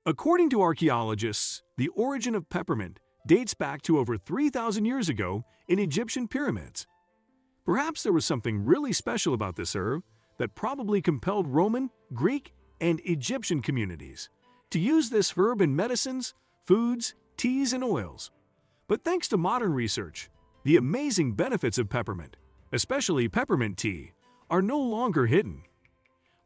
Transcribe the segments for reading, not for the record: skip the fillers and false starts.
According to archaeologists, the origin of peppermint dates back to over 3,000 years ago in Egyptian pyramids. Perhaps there was something really special about this herb that probably compelled Roman, Greek, and Egyptian communities to use this herb in medicines, foods, teas, and oils. But thanks to modern research, the amazing benefits of peppermint, especially peppermint tea, are no longer hidden.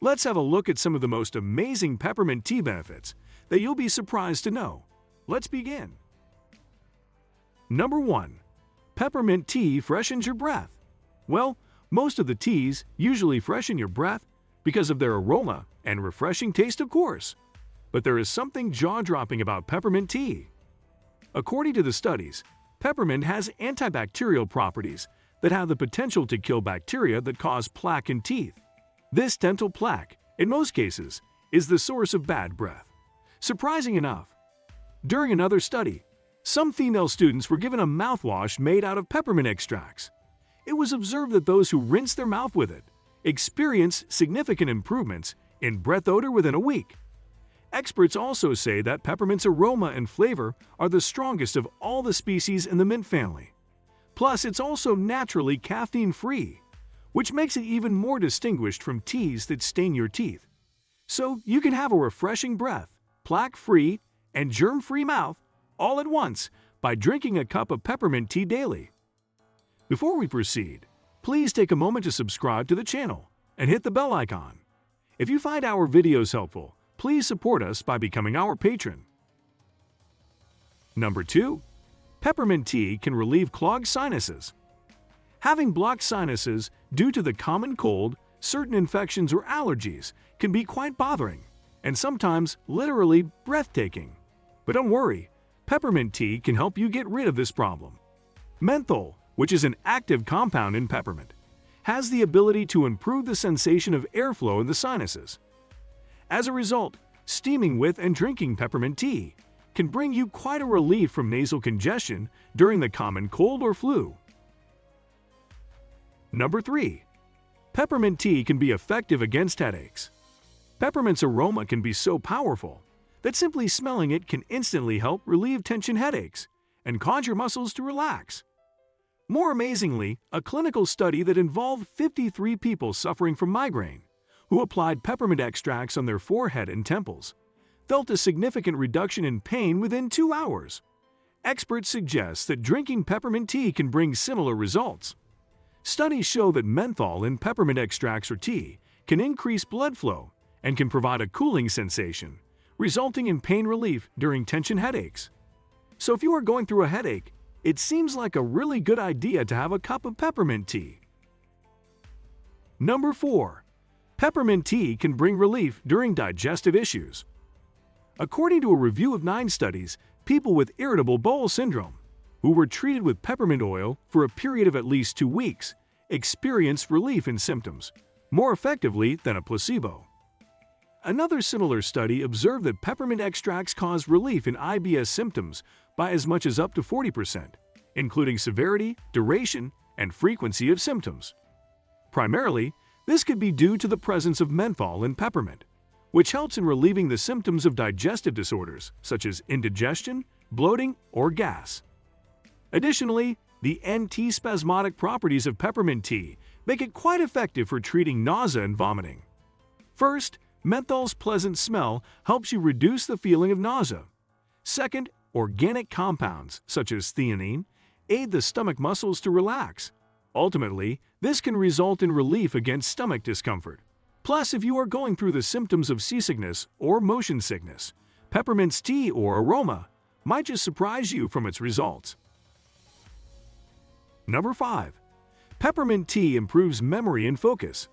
Let's have a look at some of the most amazing peppermint tea benefits that you'll be surprised to know. Let's begin. Number 1. Peppermint tea freshens your breath. Well, most of the teas usually freshen your breath because of their aroma and refreshing taste, of course. But there is something jaw-dropping about peppermint tea. According to the studies, peppermint has antibacterial properties that have the potential to kill bacteria that cause plaque in teeth. This dental plaque, in most cases, is the source of bad breath. Surprising enough, during another study, some female students were given a mouthwash made out of peppermint extracts. It was observed that those who rinsed their mouth with it experienced significant improvements in breath odor within a week. Experts also say that peppermint's aroma and flavor are the strongest of all the species in the mint family. Plus, it's also naturally caffeine-free, which makes it even more distinguished from teas that stain your teeth. So you can have a refreshing breath, plaque-free, and germ-free mouth all at once by drinking a cup of peppermint tea daily. Before we proceed, please take a moment to subscribe to the channel and hit the bell icon. If you find our videos helpful, please support us by becoming our patron. Number 2. Peppermint tea can relieve clogged sinuses. Having blocked sinuses due to the common cold, certain infections, or allergies can be quite bothering and sometimes literally breathtaking. But don't worry, peppermint tea can help you get rid of this problem. Menthol, which is an active compound in peppermint, has the ability to improve the sensation of airflow in the sinuses. As a result, steaming with and drinking peppermint tea can bring you quite a relief from nasal congestion during the common cold or flu. Number 3. Peppermint tea can be effective against headaches. Peppermint's aroma can be so powerful that simply smelling it can instantly help relieve tension headaches and cause your muscles to relax. More amazingly, a clinical study that involved 53 people suffering from migraine who applied peppermint extracts on their forehead and temples felt a significant reduction in pain within 2 hours. Experts suggest that drinking peppermint tea can bring similar results. Studies show that menthol in peppermint extracts or tea can increase blood flow and can provide a cooling sensation, resulting in pain relief during tension headaches. So if you are going through a headache, it seems like a really good idea to have a cup of peppermint tea. Number 4. Peppermint tea can bring relief during digestive issues. According to a review of 9 studies, people with irritable bowel syndrome who were treated with peppermint oil for a period of at least 2 weeks experienced relief in symptoms more effectively than a placebo. Another similar study observed that peppermint extracts cause relief in IBS symptoms by as much as up to 40%, including severity, duration, and frequency of symptoms. Primarily, this could be due to the presence of menthol in peppermint, which helps in relieving the symptoms of digestive disorders such as indigestion, bloating, or gas. Additionally, the antispasmodic properties of peppermint tea make it quite effective for treating nausea and vomiting. First, menthol's pleasant smell helps you reduce the feeling of nausea. Second, organic compounds such as theanine aid the stomach muscles to relax. Ultimately, this can result in relief against stomach discomfort. Plus, if you are going through the symptoms of seasickness or motion sickness, peppermint's tea or aroma might just surprise you from its results. Number 5. Peppermint tea improves memory and focus.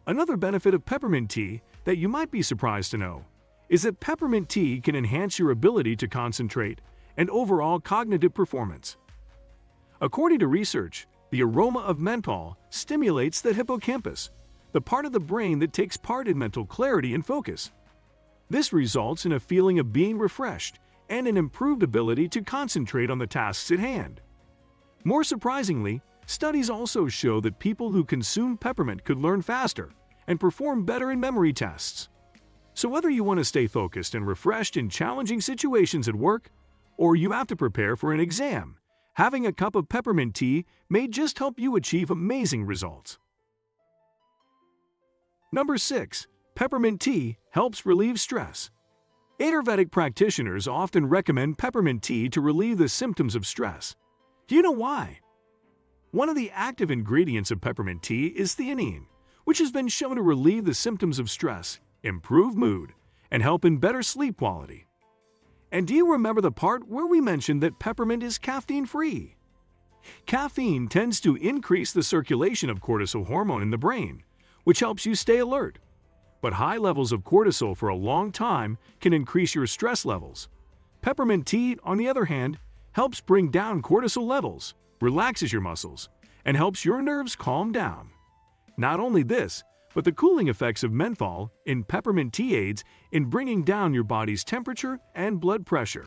Another benefit of peppermint tea that you might be surprised to know is that peppermint tea can enhance your ability to concentrate and overall cognitive performance. According to research, the aroma of menthol stimulates the hippocampus, the part of the brain that takes part in mental clarity and focus. This results in a feeling of being refreshed and an improved ability to concentrate on the tasks at hand. More surprisingly, studies also show that people who consume peppermint could learn faster and perform better in memory tests. So whether you want to stay focused and refreshed in challenging situations at work, or you have to prepare for an exam, having a cup of peppermint tea may just help you achieve amazing results. Number 6. Peppermint tea helps relieve stress. Ayurvedic practitioners often recommend peppermint tea to relieve the symptoms of stress. Do you know why? One of the active ingredients of peppermint tea is theanine, which has been shown to relieve the symptoms of stress, improve mood, and help in better sleep quality. And do you remember the part where we mentioned that peppermint is caffeine-free? Caffeine tends to increase the circulation of cortisol hormone in the brain, which helps you stay alert. But high levels of cortisol for a long time can increase your stress levels. Peppermint tea, on the other hand, helps bring down cortisol levels, relaxes your muscles, and helps your nerves calm down. Not only this, but the cooling effects of menthol in peppermint tea aids in bringing down your body's temperature and blood pressure.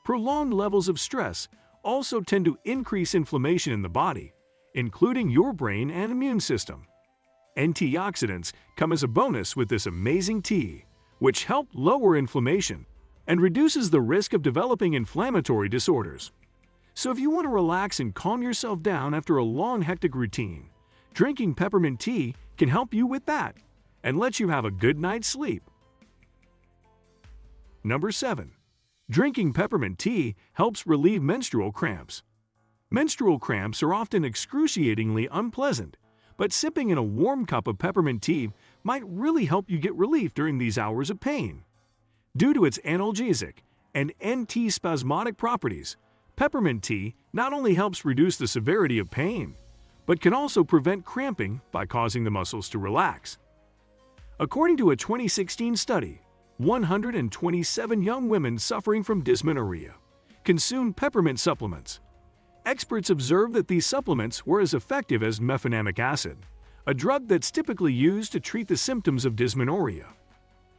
Prolonged levels of stress also tend to increase inflammation in the body, including your brain and immune system. Antioxidants come as a bonus with this amazing tea, which help lower inflammation and reduces the risk of developing inflammatory disorders. So if you want to relax and calm yourself down after a long hectic routine, drinking peppermint tea can help you with that and let you have a good night's sleep. Number 7. Drinking peppermint tea helps relieve menstrual cramps. Menstrual cramps are often excruciatingly unpleasant, but sipping in a warm cup of peppermint tea might really help you get relief during these hours of pain. Due to its analgesic and antispasmodic properties, peppermint tea not only helps reduce the severity of pain, but can also prevent cramping by causing the muscles to relax. According to a 2016 study, 127 young women suffering from dysmenorrhea consumed peppermint supplements. Experts observed that these supplements were as effective as mefenamic acid, a drug that's typically used to treat the symptoms of dysmenorrhea.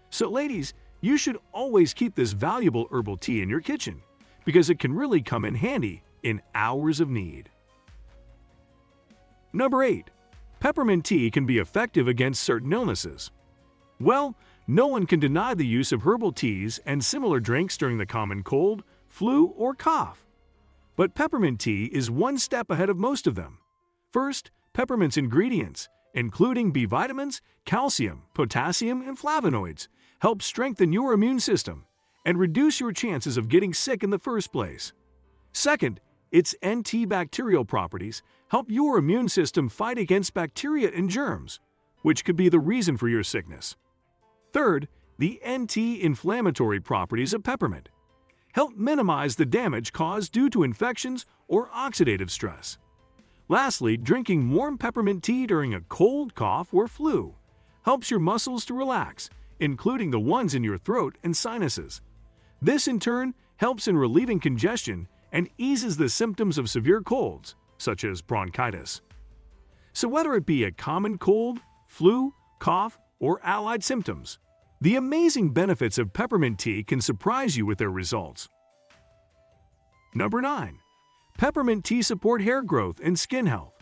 So ladies, you should always keep this valuable herbal tea in your kitchen, because it can really come in handy in hours of need. Number 8. Peppermint tea can be effective against certain illnesses. Well, no one can deny the use of herbal teas and similar drinks during the common cold, flu, or cough. But peppermint tea is one step ahead of most of them. First, peppermint's ingredients, including B vitamins, calcium, potassium, and flavonoids, help strengthen your immune system and reduce your chances of getting sick in the first place. Second, its antibacterial properties help your immune system fight against bacteria and germs, which could be the reason for your sickness. Third, the anti-inflammatory properties of peppermint help minimize the damage caused due to infections or oxidative stress. Lastly, drinking warm peppermint tea during a cold, cough, or flu helps your muscles to relax, including the ones in your throat and sinuses. This, in turn, helps in relieving congestion and eases the symptoms of severe colds, such as bronchitis. So whether it be a common cold, flu, cough, or allied symptoms, the amazing benefits of peppermint tea can surprise you with their results. Number 9. Peppermint tea support hair growth and skin health.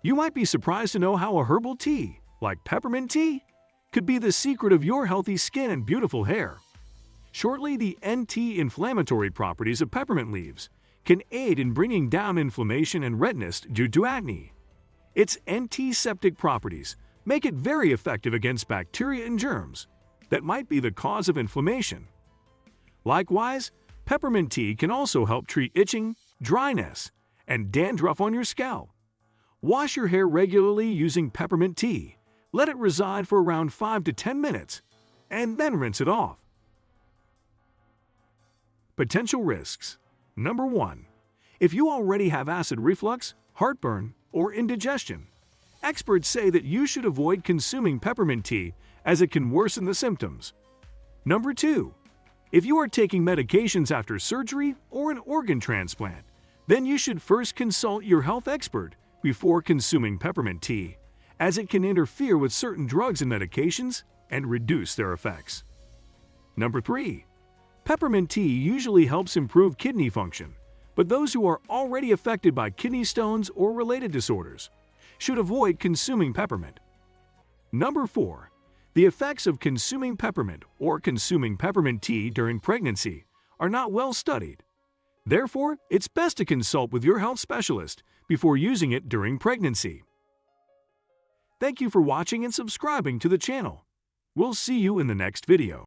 You might be surprised to know how a herbal tea, like peppermint tea, could be the secret of your healthy skin and beautiful hair. Shortly, the anti-inflammatory properties of peppermint leaves can aid in bringing down inflammation and redness due to acne. Its antiseptic properties make it very effective against bacteria and germs that might be the cause of inflammation. Likewise, peppermint tea can also help treat itching, dryness, and dandruff on your scalp. Wash your hair regularly using peppermint tea. Let it reside for around 5 to 10 minutes, and then rinse it off. Potential risks. Number 1. If you already have acid reflux, heartburn, or indigestion, experts say that you should avoid consuming peppermint tea as it can worsen the symptoms. Number 2. If you are taking medications after surgery or an organ transplant, then you should first consult your health expert before consuming peppermint tea, as it can interfere with certain drugs and medications and reduce their effects. Number 3. Peppermint tea usually helps improve kidney function, but those who are already affected by kidney stones or related disorders should avoid consuming peppermint. Number 4. The effects of consuming peppermint or consuming peppermint tea during pregnancy are not well studied. Therefore, it's best to consult with your health specialist before using it during pregnancy. Thank you for watching and subscribing to the channel. We'll see you in the next video.